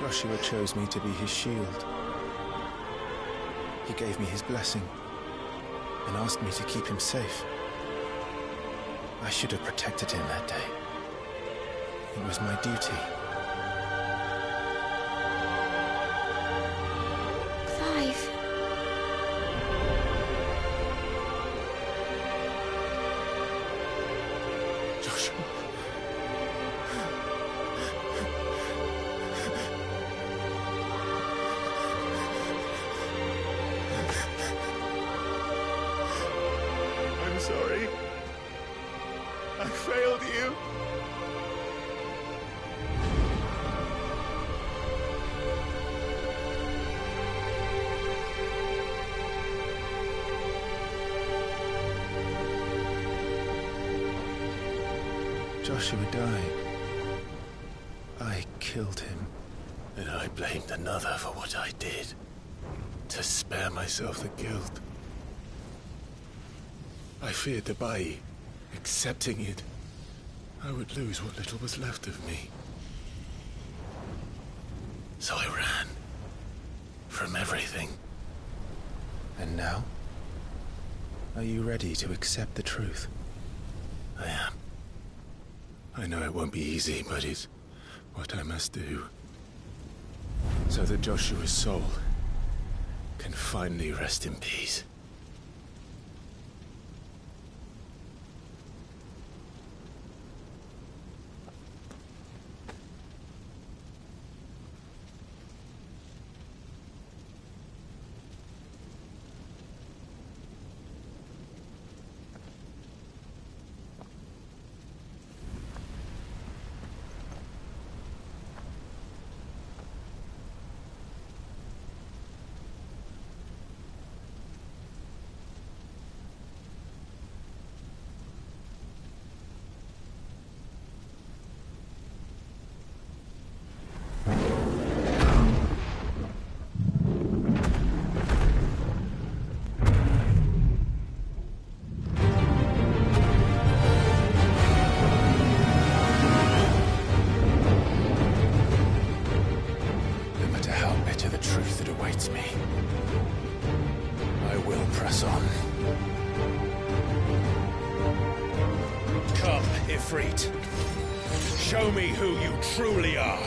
Joshua chose me to be his shield. He gave me his blessing and asked me to keep him safe. I should have protected him that day. It was my duty. Clive. Joshua. I'm sorry. I failed you. Joshua died. I killed him. And I blamed another for what I did, to spare myself the guilt. I feared that by accepting it, I would lose what little was left of me. So I ran. From everything. And now? Are you ready to accept the truth? I am. I know it won't be easy, but it's what I must do. So that Joshua's soul can finally rest in peace. Show me who you truly are.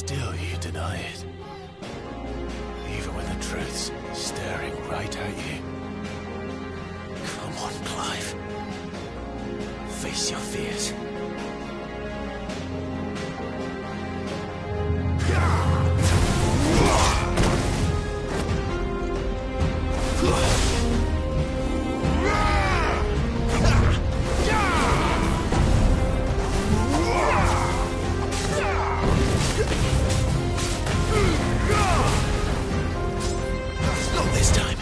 still you deny it. Even when the truth's staring right at you. Come on, Clive. Face your fears. Not this time.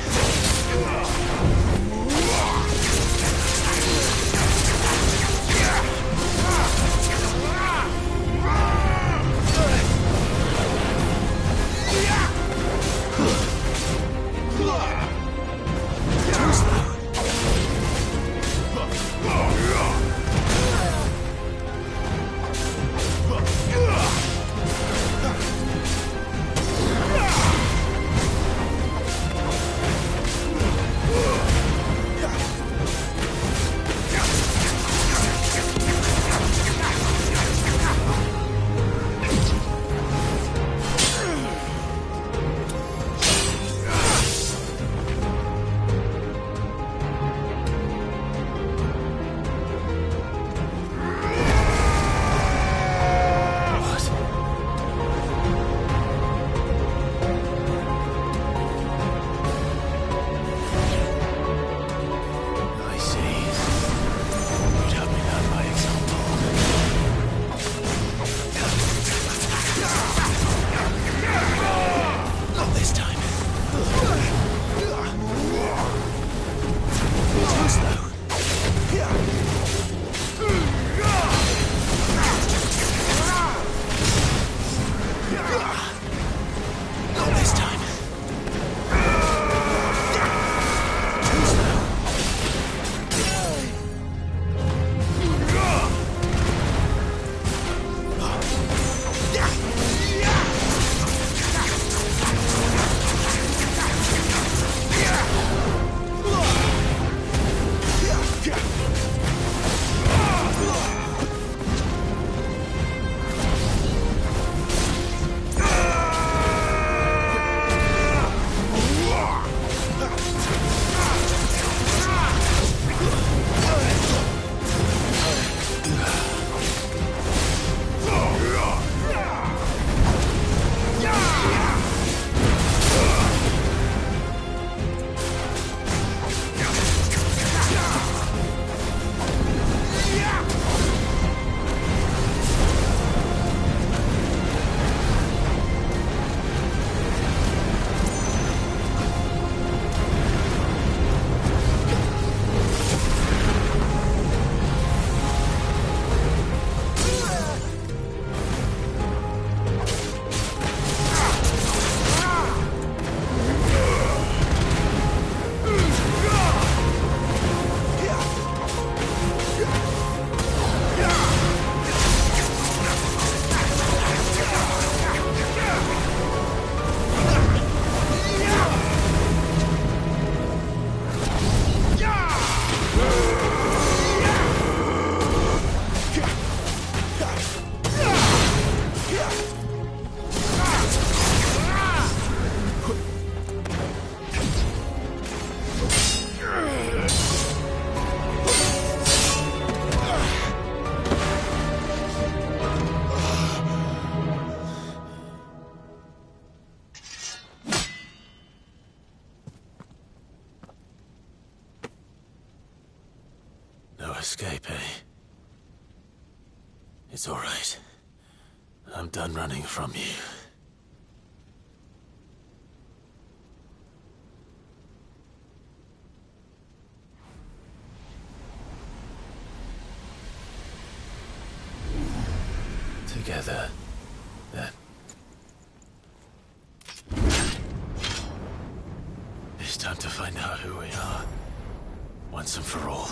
Escape, eh? It's all right. I'm done running from you. Together, then. It's time to find out who we are, once and for all.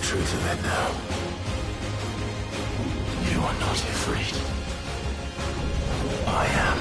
truth of it now. You are not Ifrit. I am.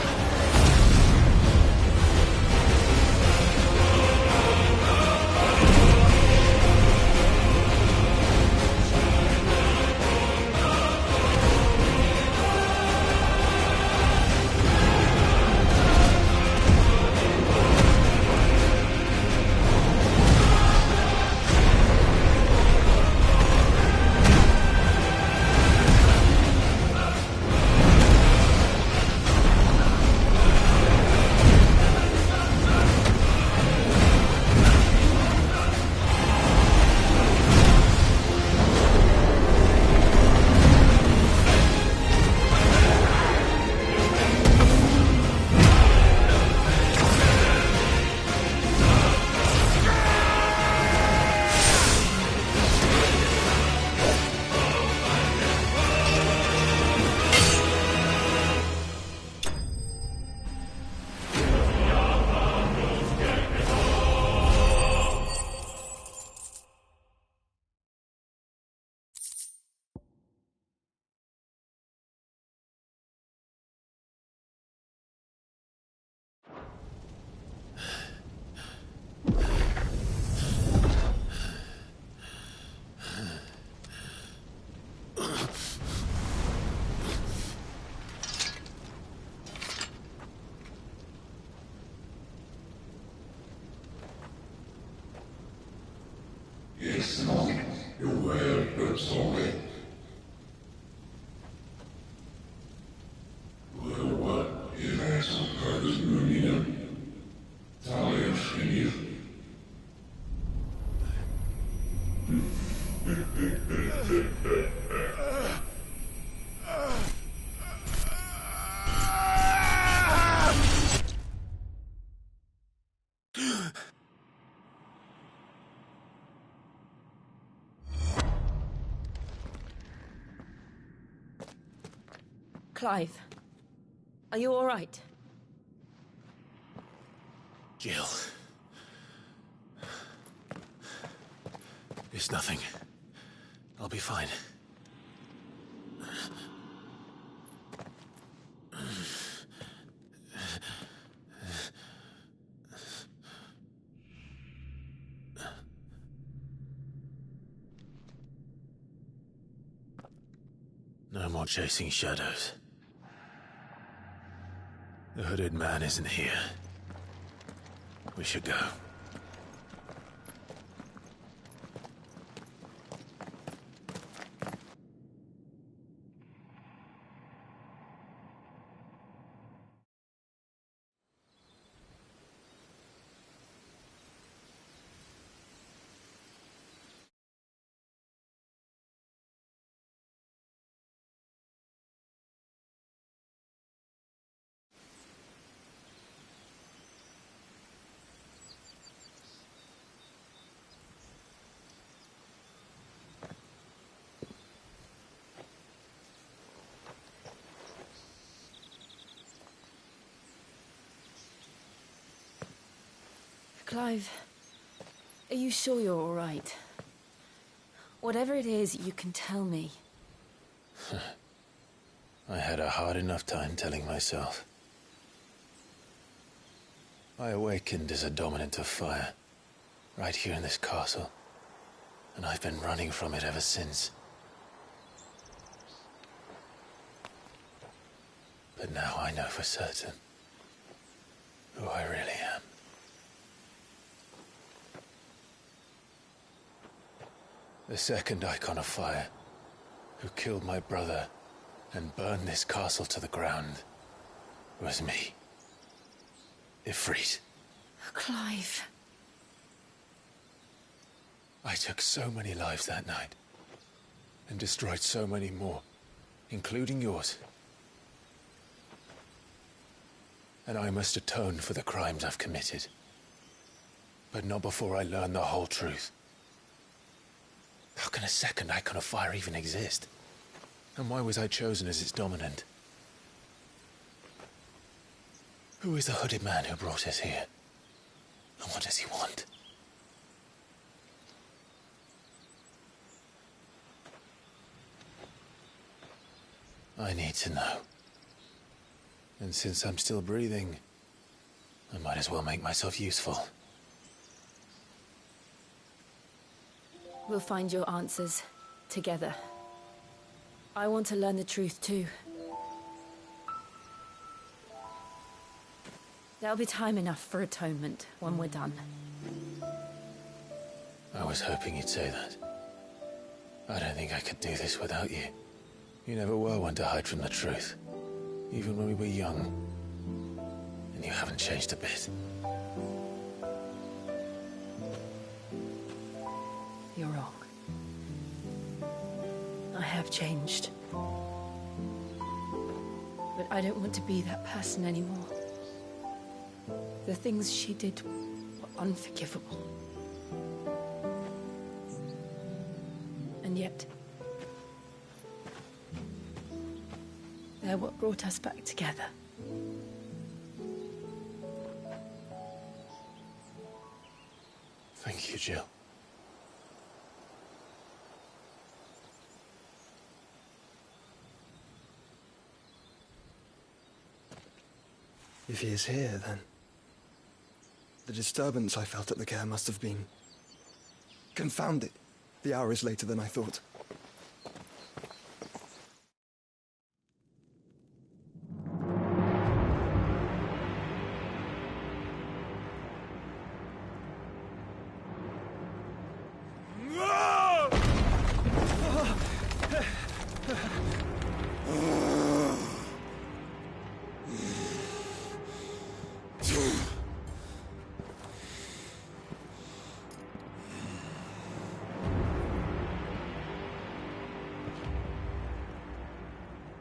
Clive, are you all right? Jill. It's nothing. I'll be fine. No more chasing shadows. The hooded man isn't here. We should go. Clive, are you sure you're all right? Whatever it is, you can tell me. I had a hard enough time telling myself. I awakened as a dominant of fire, right here in this castle, and I've been running from it ever since. But now I know for certain who I really am. The second icon of fire, who killed my brother and burned this castle to the ground, was me. Ifrit. Clive. I took so many lives that night, and destroyed so many more, including yours. And I must atone for the crimes I've committed. But not before I learn the whole truth. How can a second icon of fire even exist? And why was I chosen as its dominant? Who is the hooded man who brought us here? And what does he want? I need to know. And since I'm still breathing, I might as well make myself useful. We'll find your answers together. I want to learn the truth too. There'll be time enough for atonement when we're done. I was hoping you'd say that. I don't think I could do this without you. You never were one to hide from the truth, even when we were young. And you haven't changed a bit. You're wrong. I have changed. But I don't want to be that person anymore. The things she did were unforgivable. And yet, they're what brought us back together. Thank you, Jill. If he is here, then the disturbance I felt at the care must have been confounded. The hour is later than I thought.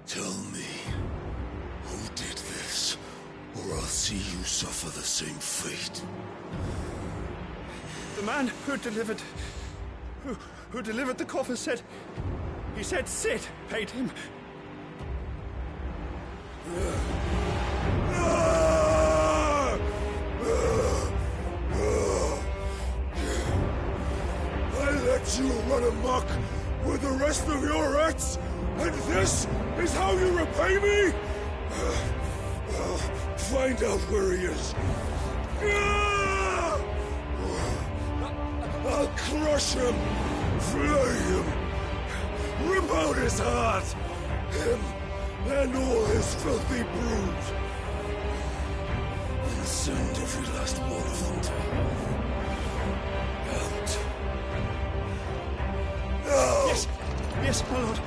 Tell me, who did this, or I'll see you suffer the same fate. The man who delivered the coffer said... He said Sid paid him. I let you run amok with the rest of your rats, and this is how you repay me? Find out where he is. I'll crush him, flay him, rip out his heart, him and all his filthy brood, and send every last one of them to out. Now! Yes, yes, my lord.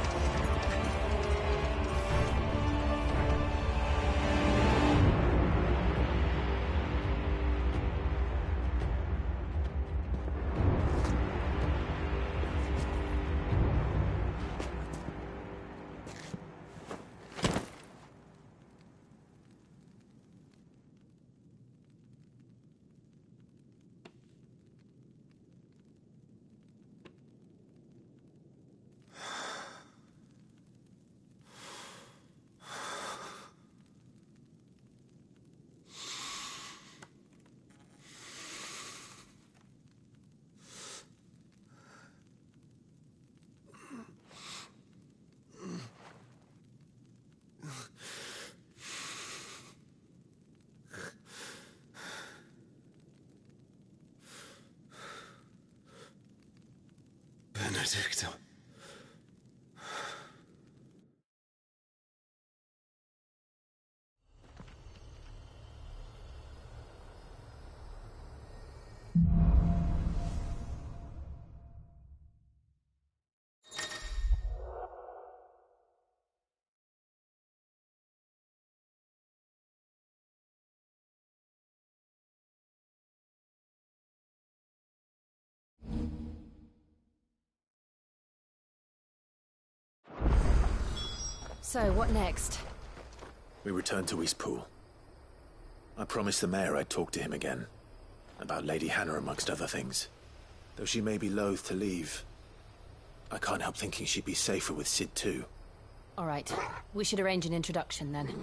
Benedicta. So, what next? We return to Eastpool. I promised the mayor I'd talk to him again. About Lady Hannah, amongst other things. Though she may be loath to leave, I can't help thinking she'd be safer with Sid too. All right. We should arrange an introduction then.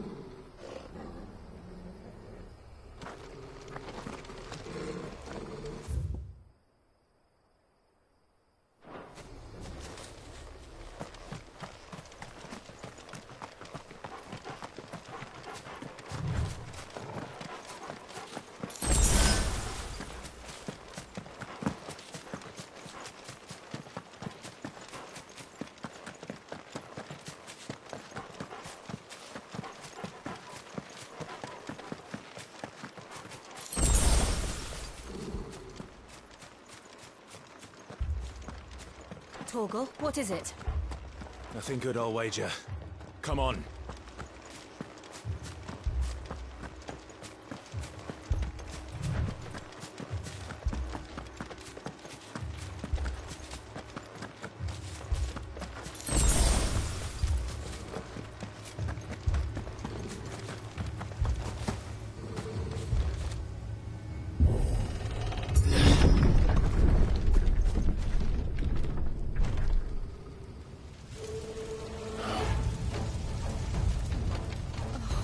Torgal, what is it? Nothing good, I'll wager. Come on.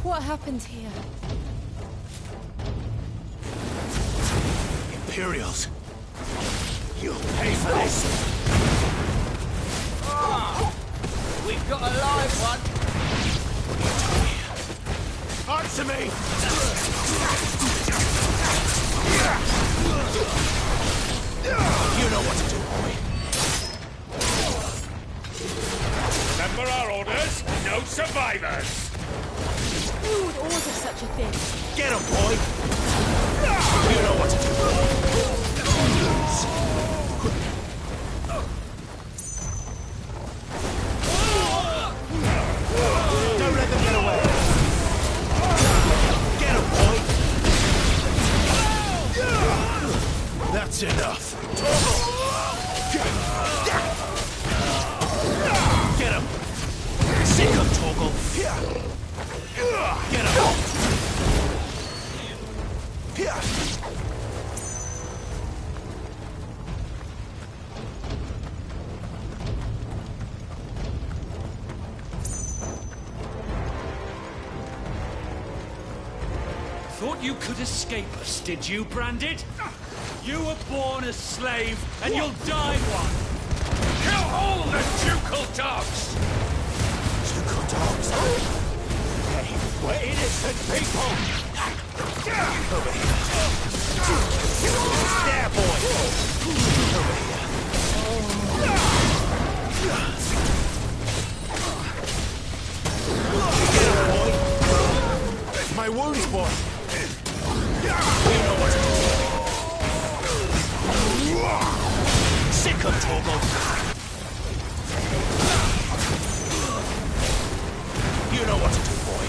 What happened here? Imperials! You'll pay for this! We've got a live one! Answer me! You know what to do, boy. Remember our orders? No survivors! Who would order such a thing? Get him, boy! You know what to do, Don't let them get away! Get him, boy! That's enough! Get him! Sick him, Torgal! Get him! Thought you could escape us, did you, Branded? You were born a slave, and you'll die one! Kill all the ducal dogs! Ducal dogs? Hey, we're innocent people! Over here. There, boy! Over here. Get him, boy! My wounds, boy! You know what to do. Sick of Torgal! You know what to do, boy.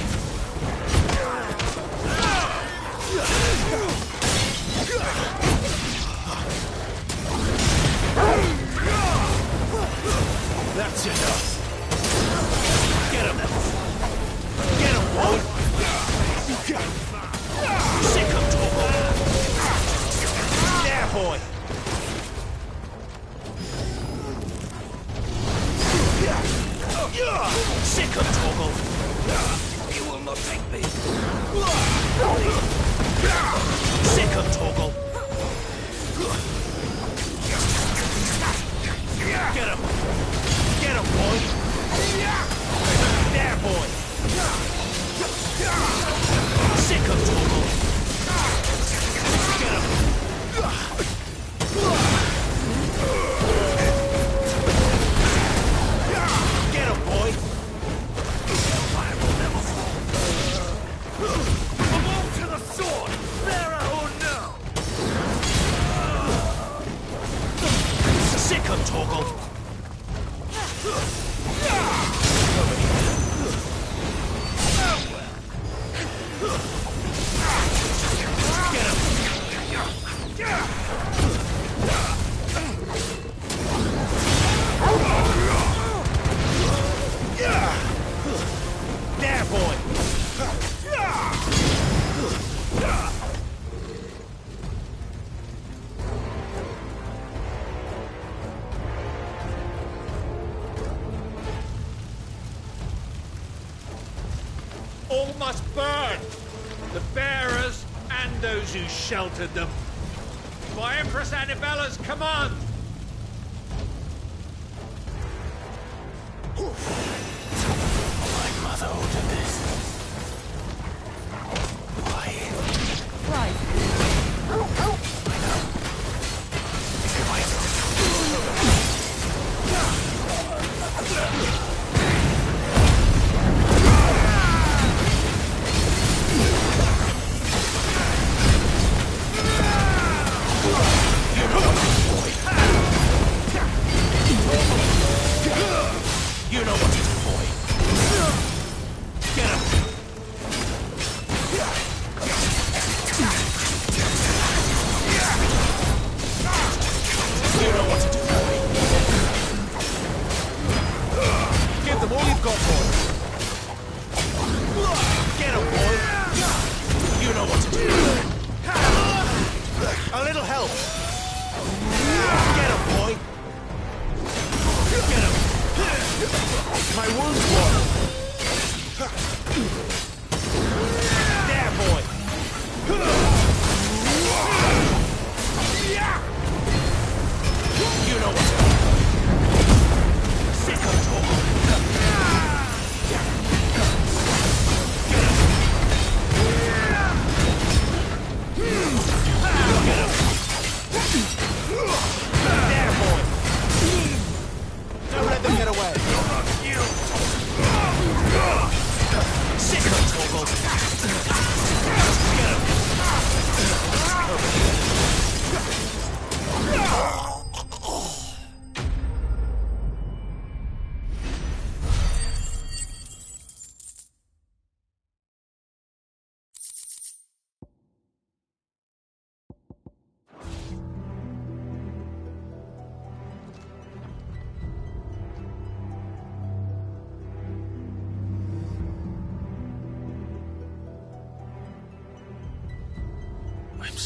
That's enough. Get him. Get him, boy. Sick of Torgal. There, boy. Sick of Torgal. You will not take me. Sick of Torgal. Get him. Get him, boy. There, boy. Sick of Torgal. Get him. Get him, boy. Belong to the sword! Bearer or no! Sick of Torgal. Get him. There, boy. All must burn! The bearers and those who sheltered them. By Empress Annibella's command! My mother ordered this. Why? Right. You know what, boy.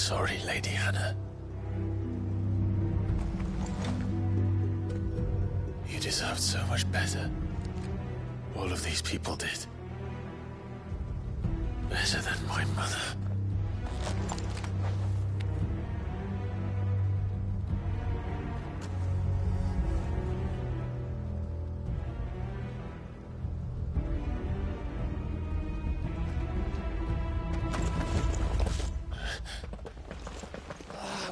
sorry, Lady Hannah. You deserved so much better. All of these people did. Better than my mother.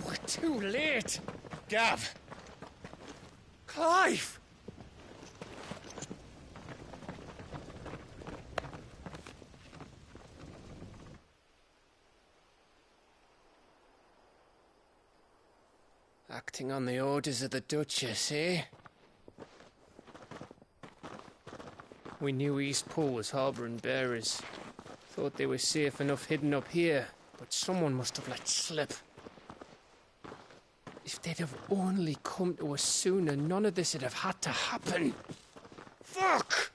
We're too late. Gav. Clive. Acting on the orders of the Duchess, eh? We knew Eastpool was harbouring bearers. Thought they were safe enough hidden up here, but someone must have let slip. If they'd have only come to us sooner, none of this would have had to happen. Fuck!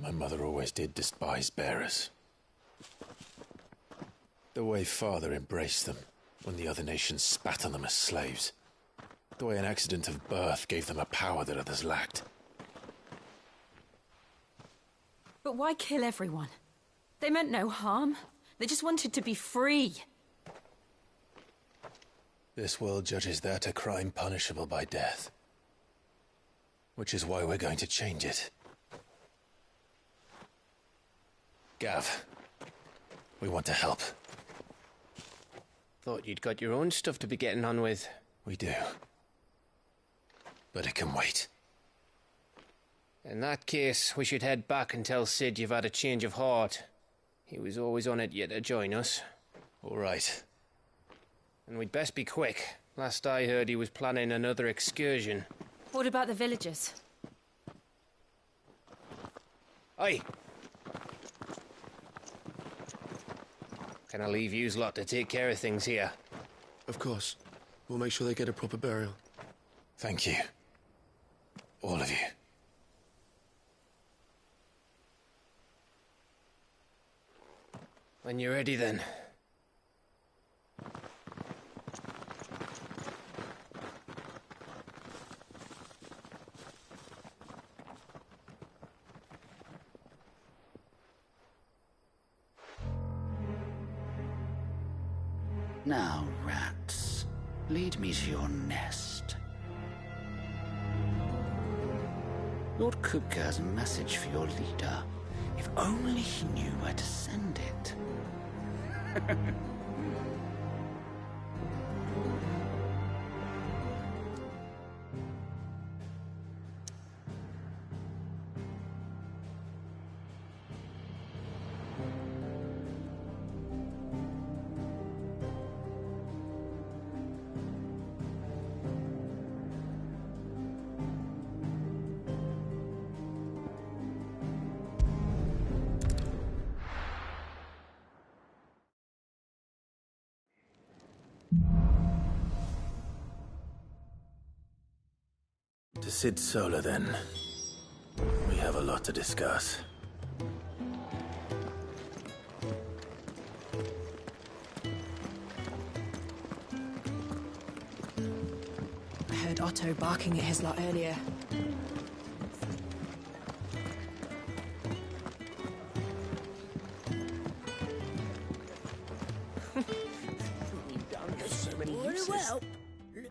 My mother always did despise bearers. The way Father embraced them when the other nations spat on them as slaves. The way an accident of birth gave them a power that others lacked. But why kill everyone? They meant no harm. They just wanted to be free. This world judges that a crime punishable by death. Which is why we're going to change it. Gav, we want to help. Thought you'd got your own stuff to be getting on with. We do. But it can wait. In that case, we should head back and tell Sid you've had a change of heart. He was always on it yet to join us. All right. And we'd best be quick. Last I heard, he was planning another excursion. What about the villagers? Aye. Can I leave yous lot to take care of things here? Of course. We'll make sure they get a proper burial. Thank you. All of you. When you're ready, then. Now, rats, lead me to your nest. Lord Kupka has a message for your leader. If only he knew where to send it. To Sid Solar, then. We have a lot to discuss. I heard Otto barking at his lot earlier.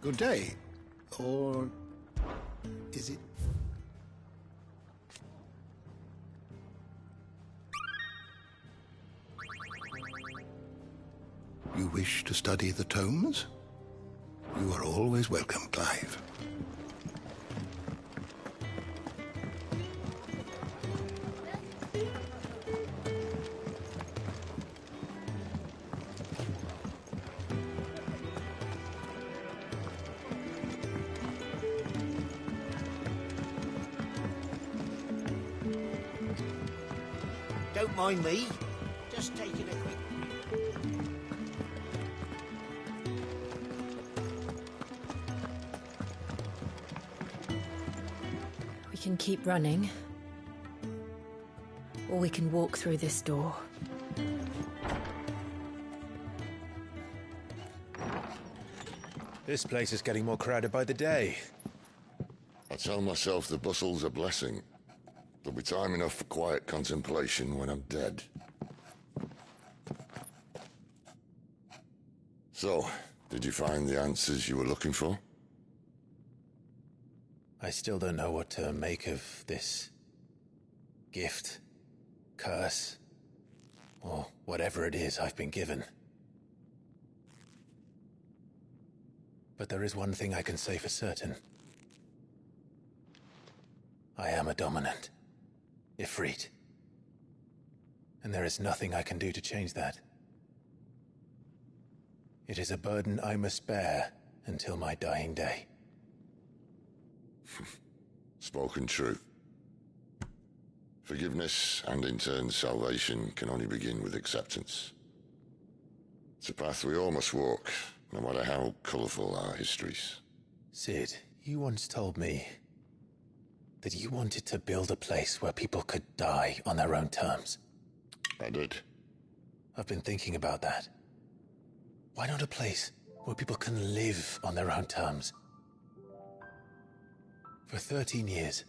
Good day. Or is it? You wish to study the tomes? You are always welcome, Clive. Don't mind me. Just taking a quick... We can keep running. Or we can walk through this door. This place is getting more crowded by the day. I tell myself the bustle's a blessing. There'll be time enough for quiet contemplation when I'm dead. So, did you find the answers you were looking for? I still don't know what to make of this gift, curse, or whatever it is I've been given. But there is one thing I can say for certain. I am a dominant, Ifrit. And there is nothing I can do to change that. It is a burden I must bear until my dying day. Spoken true. Forgiveness, and in turn salvation, can only begin with acceptance. It's a path we all must walk, no matter how colourful our histories. Sid, you once told me that you wanted to build a place where people could die on their own terms. I did. I've been thinking about that. Why not a place where people can live on their own terms? For 13 years,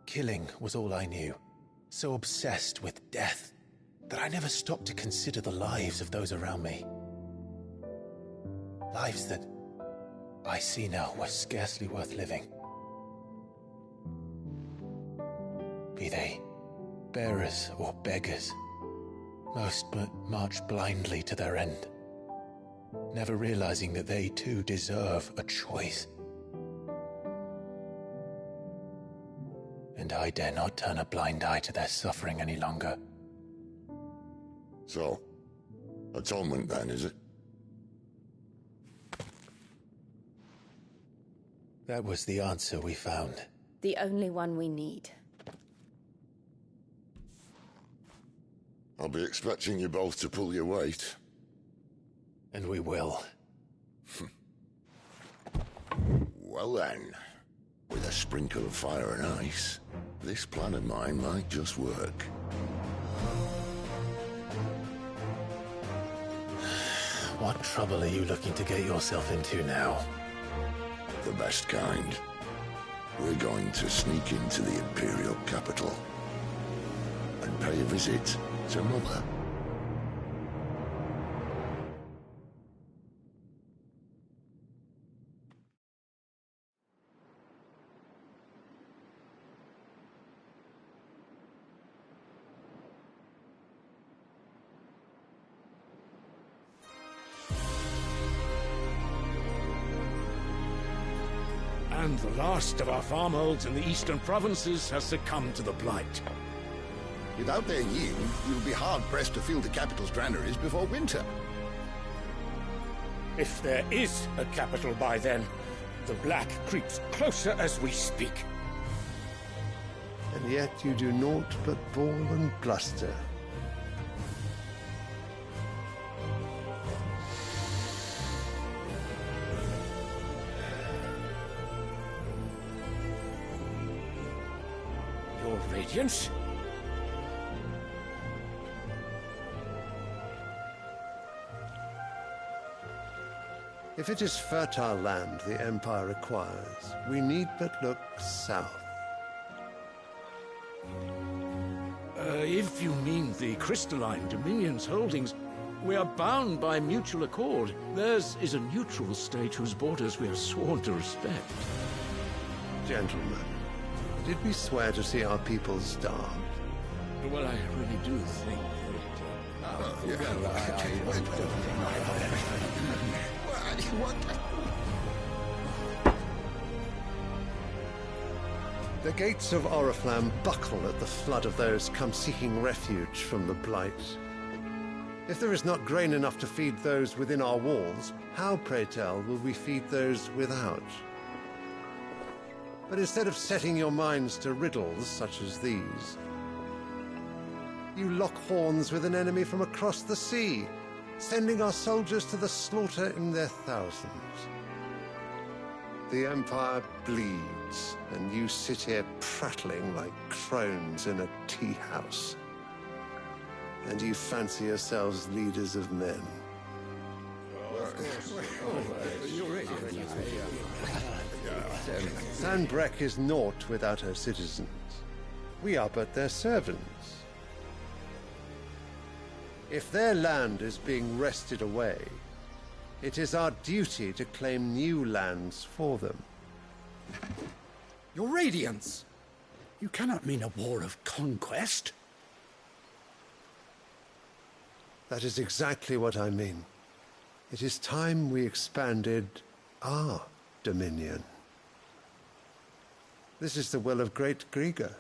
killing was all I knew. So obsessed with death that I never stopped to consider the lives of those around me. Lives that I see now were scarcely worth living. Be they bearers or beggars, most but march blindly to their end, never realizing that they too deserve a choice. And I dare not turn a blind eye to their suffering any longer. So, atonement then, is it? That was the answer we found. The only one we need. I'll be expecting you both to pull your weight. And we will. Well then, with a sprinkle of fire and ice, this plan of mine might just work. What trouble are you looking to get yourself into now? The best kind. We're going to sneak into the Imperial capital and pay a visit to Mother. And the last of our farmholds in the eastern provinces has succumbed to the blight. Without their yield, you'll be hard-pressed to fill the capital's granaries before winter. If there is a capital by then, the black creeps closer as we speak. And yet you do naught but bawl and bluster. Your Radiance? If it is fertile land the Empire requires, we need but look south. If you mean the crystalline Dominion's holdings, we are bound by mutual accord. Theirs is a neutral state whose borders we are sworn to respect. Gentlemen, did we swear to see our people starved? Well, I really do think The gates of Oriflamme buckle at the flood of those come seeking refuge from the Blight. If there is not grain enough to feed those within our walls, how, pray tell, will we feed those without? But instead of setting your minds to riddles such as these, you lock horns with an enemy from across the sea, sending our soldiers to the slaughter in their thousands. The Empire bleeds, and you sit here prattling like crones in a tea house. And you fancy yourselves leaders of men. you're right. Sanbreque is naught without her citizens. We are but their servants. If their land is being wrested away, it is our duty to claim new lands for them. Your Radiance! You cannot mean a war of conquest. That is exactly what I mean. It is time we expanded our dominion. This is the will of great Grieger.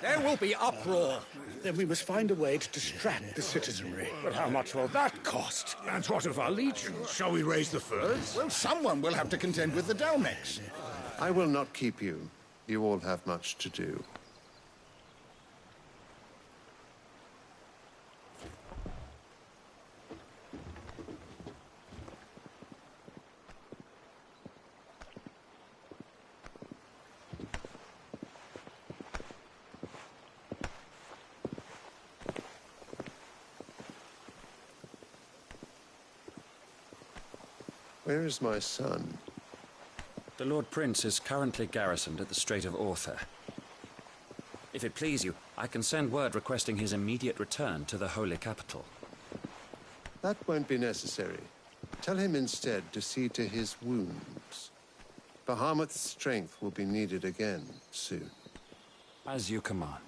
There will be uproar. Then we must find a way to distract the citizenry. But how much will that cost? And what of our legions? Shall we raise the furs? Well, someone will have to contend with the Dalmex. I will not keep you. You all have much to do. Where is my son? The Lord Prince is currently garrisoned at the Strait of Orther. If it please you, I can send word requesting his immediate return to the Holy Capital. That won't be necessary. Tell him instead to see to his wounds. Bahamut's strength will be needed again soon. As you command.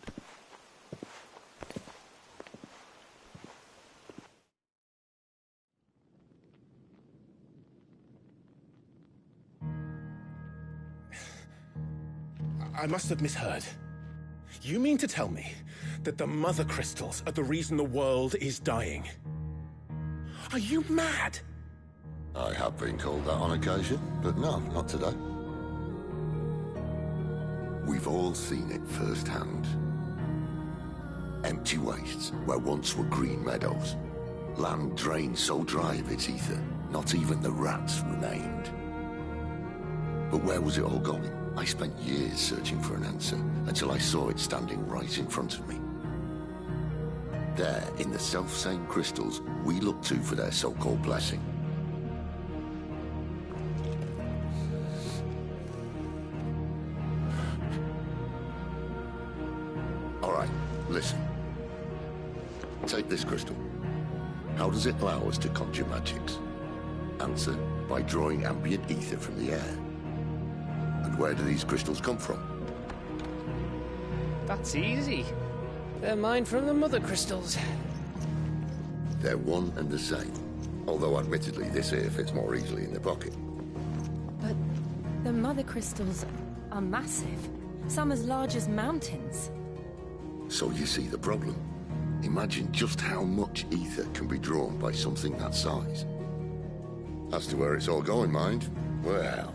I must have misheard. You mean to tell me that the Mother Crystals are the reason the world is dying? Are you mad? I have been called that on occasion, but no, not today. We've all seen it firsthand. Empty wastes where once were green meadows. Land drained so dry of its ether, not even the rats remained. But where was it all going? I spent years searching for an answer, until I saw it standing right in front of me. There, in the self-same crystals we look to for their so-called blessing. All right, listen. Take this crystal. How does it allow us to conjure magics? Answer, by drawing ambient ether from the air. And where do these crystals come from? That's easy. They're mined from the Mother Crystals. They're one and the same. Although admittedly this here fits more easily in the pocket. But the Mother Crystals are massive. Some as large as mountains. So you see the problem. Imagine just how much ether can be drawn by something that size. As to where it's all going, mind, well,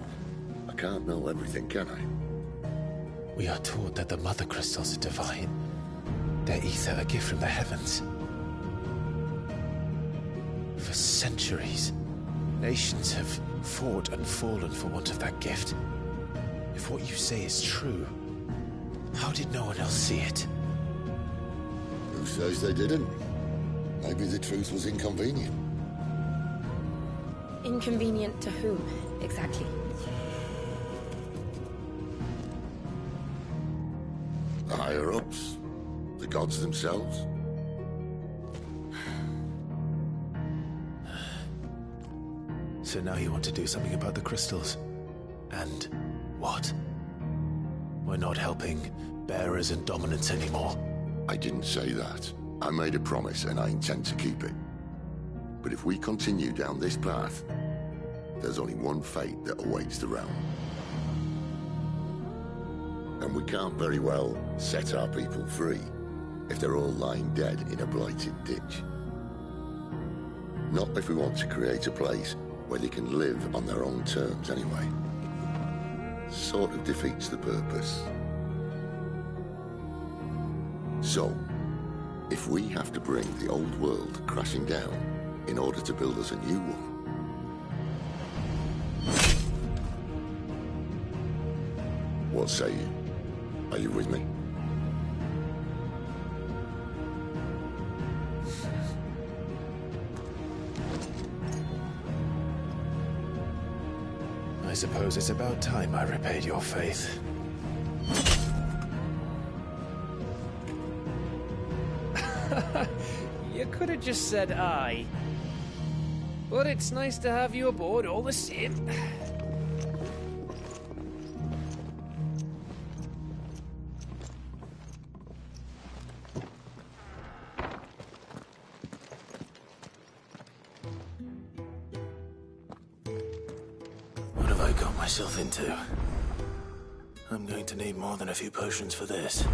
I can't know everything, can I? We are taught that the Mother Crystals are divine. Their ether a gift from the heavens. For centuries, nations have fought and fallen for want of that gift. If what you say is true, how did no one else see it? Who says they didn't? Maybe the truth was inconvenient. Inconvenient to whom, exactly? The higher-ups, the gods themselves. So now you want to do something about the crystals? And what? We're not helping bearers and dominants anymore. I didn't say that. I made a promise and I intend to keep it. But if we continue down this path, there's only one fate that awaits the realm. And we can't very well set our people free if they're all lying dead in a blighted ditch. Not if we want to create a place where they can live on their own terms anyway. Sort of defeats the purpose. So, if we have to bring the old world crashing down in order to build us a new one, what say you? Are you with me? suppose it's about time I repaid your faith. You could have just said aye. But it's nice to have you aboard all the same. What have I got myself into? I'm going to need more than a few potions for this.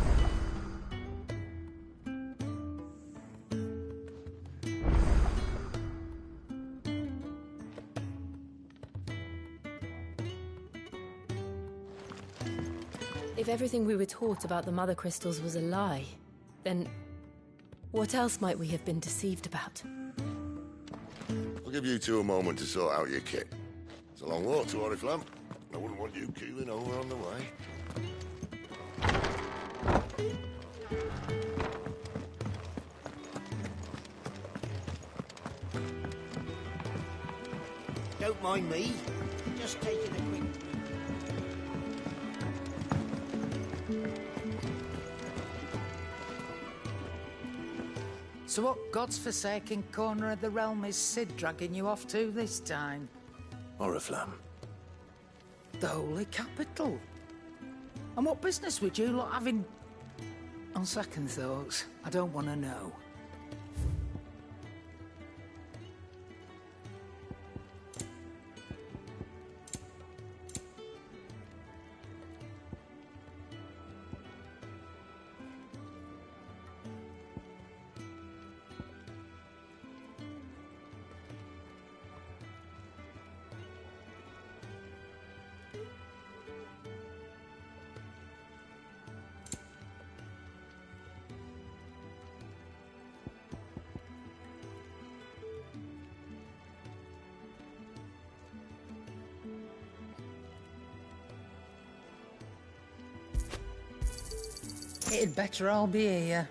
If everything we were taught about the Mother Crystals was a lie, then what else might we have been deceived about? I'll give you two a moment to sort out your kit. It's a long walk to Oriflamme. I wouldn't want you keeling over on the way. Don't mind me. Just taking a quick... So what God's forsaken corner of the realm is Cid dragging you off to this time? Oriflamme. The Holy Capital. And what business would you lot have in... On second thoughts, I don't want to know. It'd better all be here.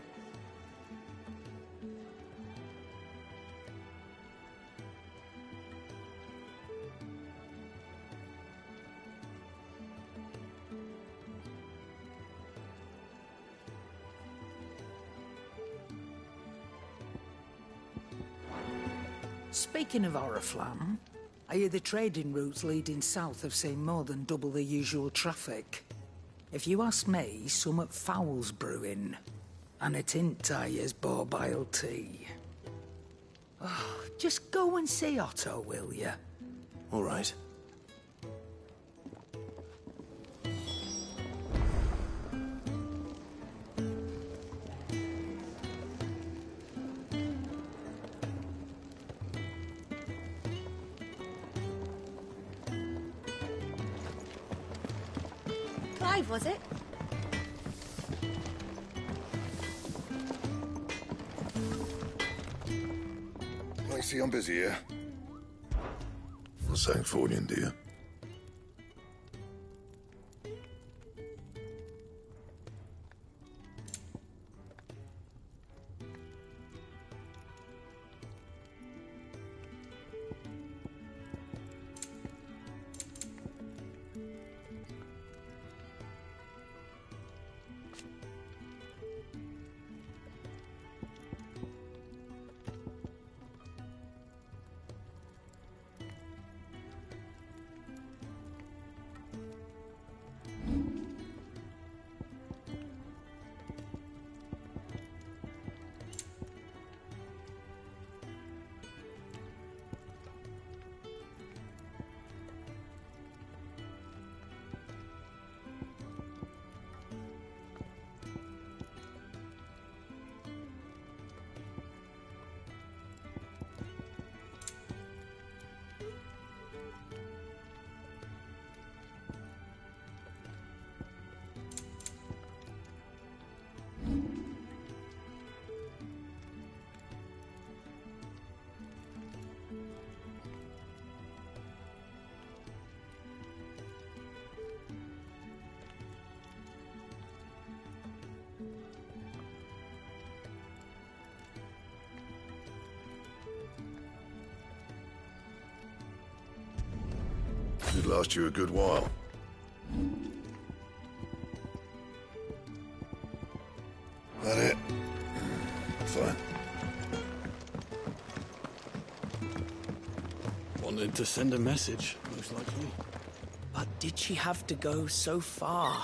Speaking of Oriflamme, I hear the trading routes leading south have seen more than double the usual traffic. If you ask me, summat foul's brewing. And it ain't Tyre's borbile tea. Oh, just go and see Otto, will you? All right. Clive, was it? I see I'm busy here. Not saying Fordian, do you? Should last you a good while. That it? Fine. Wanted to send a message, most likely. But did she have to go so far?